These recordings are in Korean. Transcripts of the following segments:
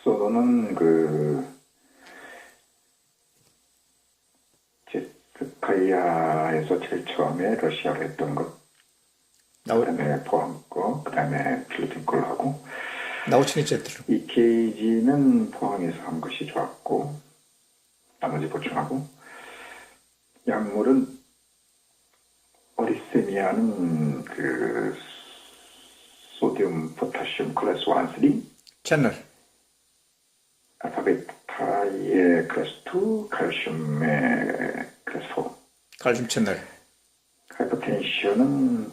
소노는 제스카이아에서 제일 처음에 러시아로 했던 것, 그 다음에 포항 거, 그 다음에 필리핀 걸로 하고, 나우치니 제트로. EKG는 포항에서 한 것이 좋았고, 나머지 보충하고, 약물은 어리세미아는 소디움, 포타슘, 클래스 1, 3, 채널. 알파베타의 클래스 2, 칼슘의 클래스 4. 칼슘 채널. 하이퍼텐션은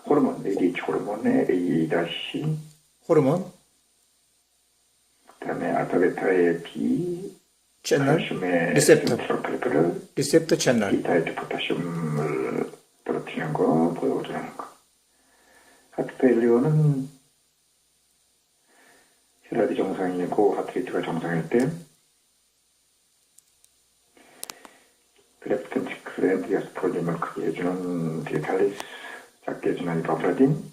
호르몬, ADH 호르몬의 A-, 호르몬. 그 다음에 알파베타의 B, 채널. 칼슘의 리셉터. 센트럴크리프를 리셉터 채널. 비타이트 포타슘을 떨어뜨리는 거, 보여주는 거. 하트페일리오는 혈압이 정상이고 하트레이트가 정상일 때 그래프텐티클 앤디아스폴림을 크게 해주는 디에탈리스, 작게 해주는 이바브라딘,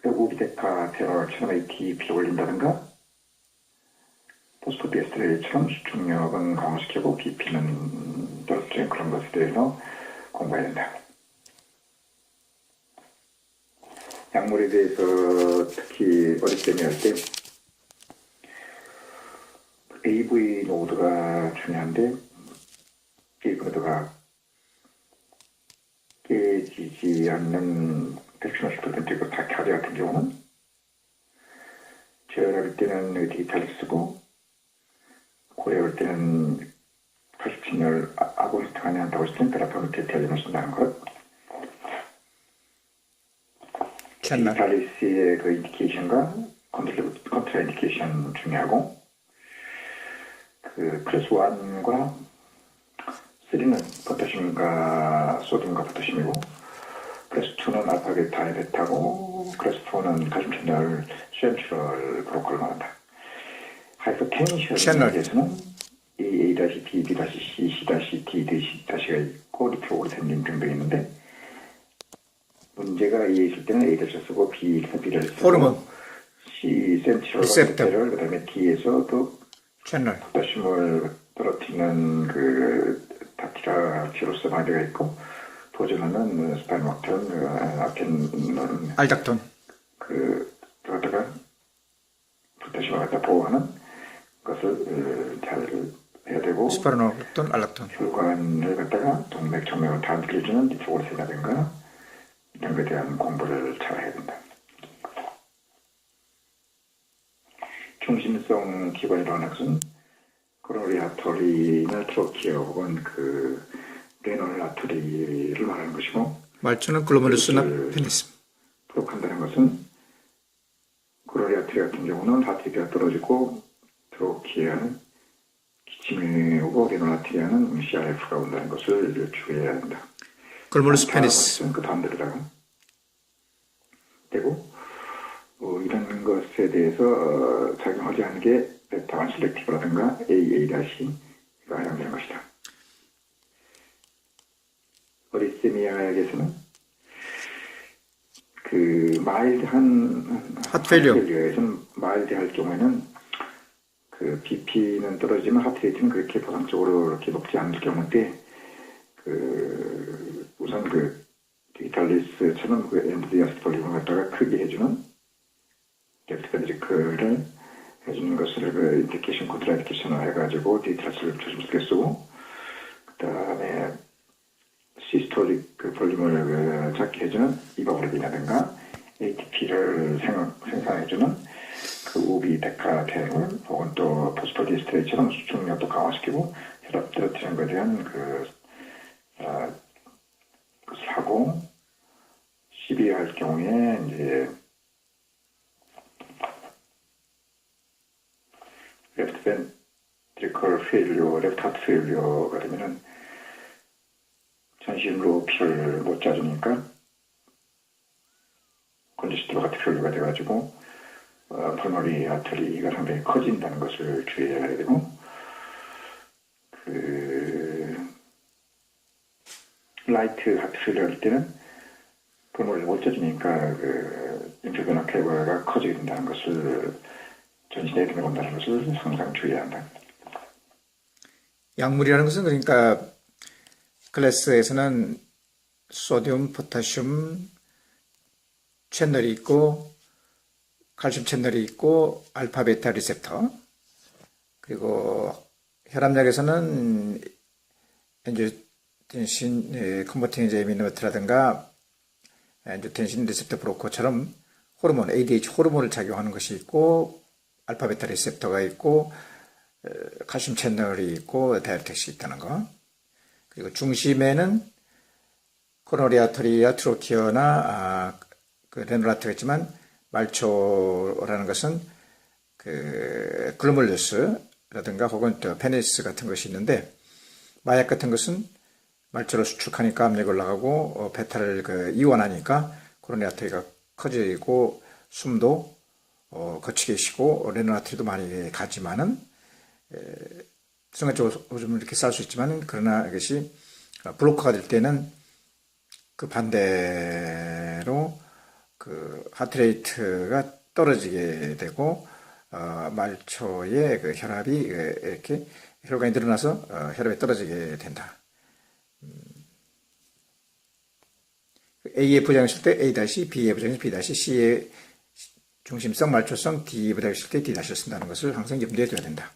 오비데카 테러처럼 ATP를 올린다든가 포스포디에스트레이처럼 수축력은 강화시키고 BP는 떨어뜨리는 그런 것에 대해서 공부해야 된다. 약물에 대해서 특히 어리세미 할 때 AV 노드가 중요한데 이 노드가 깨지지 않는 110%고 다카드 같은 경우는 저혈압일 때는 디지털을 쓰고 고혈압일 때는 87열 아고니스트가 아니한다고 했을 때 베라파는 디지털을 쓴다는 것. 디지털리스의 그 인디케이션과 컨트라 인디케이션 중요하고 클래스 1과 3는 포타슘과 소듐과 포타슘이고 클래스 2는 알파 베타 베타고 클래스 4는 칼슘 채널 센트럴 브로커를 말한다. 하이퍼텐션에 대해서는 A-B, B-C, C-D-D가 있고 리트로 오르텐린 등등이 있는데 문제가 A에 있을 때는 A를 쓰고 B를 쓰고 호르몬. C 센트럴 베타를 그 다음에 D에서 또 채널. 포타슘을 떨어뜨리는 다티라키로스 마이드가 있고 도전하는 스파이막톤, 아켄은 알닥톤. 그러다가 포타슘을 갖다 보호하는 것을 잘 해야 되고 스파르노톤, 알락톤. 혈관을 갖다가 동맥, 정맥을 다 느껴주는 니트로그세라든가 이런 것에 대한 공부를 잘 해야 된다. 중심성 기관이라는 것은 코로너리 아터리나 트로키어 혹은 레널 아터리를 말하는 것이고 말초는 글로메루스나 페니스. 부족한다는 것은 코로너리 아터리 같은 경우는 하트비가 떨어지고 트로키어는 기침이 오고 레널 아터리아는 CRF가 온다는 것을 주의해야 한다. 글로메루스 페니스. 그 다음들에다가 되고 이런 것에 대해서 작용하지 않은 게 베타1 셀렉티브라든가 AA-가 해당되는 것이다. 어리세미아에게서는 마일드한 하트페일리어에서는 마일드할 경우에는 BP는 떨어지면 하트레이트는 그렇게 보상적으로 이렇게 높지 않을 경우인데 우선 디지털리스처럼 엔드디아스폴림을 갖다가 크게 해주는 렉트벤드리크를 해주는 것을 인디케이션, 컨트라 인디케이션을 해가지고 디지털스를 조심스럽게 쓰고 그 다음에 시스톨릭 볼륨을 작게 해주는 이바브레딘이라든가 ATP를 생산해주는 오비데카테놀 혹은 또 포스포디에스트레이처럼 수축력도 강화시키고 혈압 떨어뜨리는 것에 대한 사고 시비할 경우에 이제 레프트 벤트리컬 페일리오, 레프트 하트 페일리오가 되면은 전신으로 피를 못 짜주니까 컨디스티브 하트 페일리오가 돼가지고 펄머리 아터리가 상당히 커진다는 것을 주의해야 되고 라이트 하트를 할 때는 그걸 원쳐지니까 그 인투변화 쾌거가 커지게 된다는 것을 전신에 들어온다는 것을 항상 주의해야 한다. 약물이라는 것은 그러니까 클래스에서는 소듐, 포타슘 채널이 있고 칼슘 채널이 있고 알파 베타 리셉터, 그리고 혈압약에서는 엔지오텐신 컨버팅 엔자임 이너버트라든가 엔지오텐신 리셉터 브로커처럼 호르몬, ADH 호르몬을 작용하는 것이 있고 알파 베타 리셉터가 있고 칼슘 채널이 있고 다이어렉틱이 있다는 거. 그리고 중심에는 코로너리 아터리와 트로키어나 그 레놀 아터리가 있지만 말초라는 것은 그 글로멀루스라든가 혹은 또 페니스 같은 것이 있는데, 마약 같은 것은 말초를 수축하니까 압력이 올라가고 베타를 그 이완하니까 코로너리 아터리가 커지고 숨도 거치게 쉬고 레놀 아터리도 많이 가지만은 순간적으로 좀 이렇게 쌀 수 있지만, 그러나 이것이 블로커가 될 때는 그 반대로 그 하트레이트가 떨어지게 되고 말초의 그 혈압이 이렇게 혈관이 늘어나서 혈압이 떨어지게 된다. A의 부작용 있을 때 A-, B의 부작용 B-, C의 중심성, 말초성, D의 부작용 있을 때 D-를 쓴다는 것을 항상 염두에 둬야 된다.